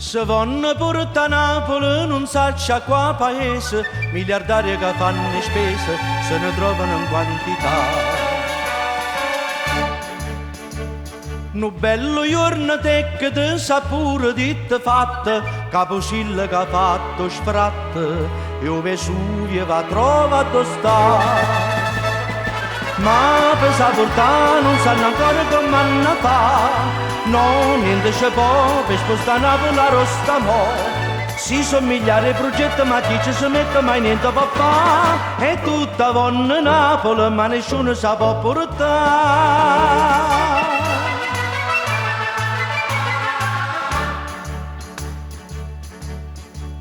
Se vanno porta a Napoli non sa qua paese, miliardari che fanno spese se ne trovano in quantità. Nu bello giorno tecchete sa pure ditte fatte, Caposilla che ha fatto sfratte, e o Vesuvio va trovato sta. Ma per saportare non sanno ancora come hanno fa. No, niente c'è po' per spostare Napoli a Rostamo. Si somigliare ai progetti ma chi ci si mette mai niente papà. E tutta vanno Napoli ma nessuno sa può portare.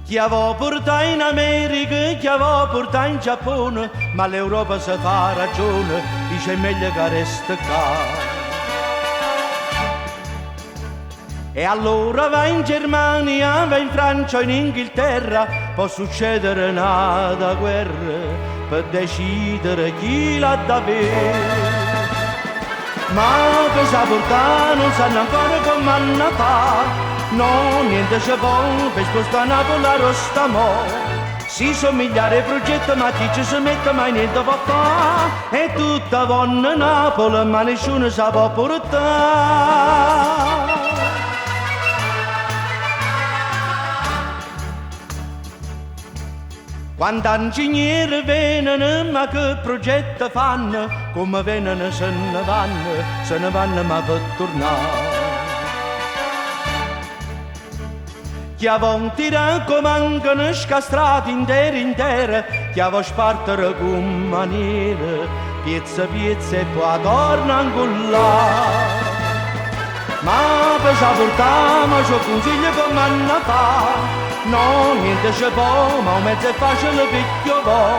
Chi aveva portato in America, chi aveva portato in Giappone, ma l'Europa si fa ragione, dice è meglio che resta qua. E allora va in Germania, va in Francia, in Inghilterra, può succedere una guerra per decidere chi l'ha da bere. Ma per saportare non sanno ancora come hanno fa. No, niente c'è può per spostare Napoli a Rostamo. Si somigliare ai progetti ma chi ci si mette mai niente può fare. E tutta vanno Napoli ma nessuno sa può portare. Quando ingegneri vengono, ma che progetti fanno, come vengono se ne vanno ma per tornare. Chi aveva tirato mancano scastrati intere, chi aveva spartere con maniere, piezza e poi torna ancora. Ma per saportare, ma c'ho consiglio come hanno fa. No, niente c'è po', ma un mezzo è facile picchio po'.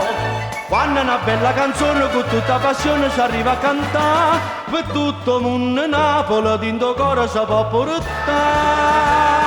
Quando una bella canzone con tutta passione si arriva a cantare, per tutto il mondo Napoli, dinto cuore si può portare.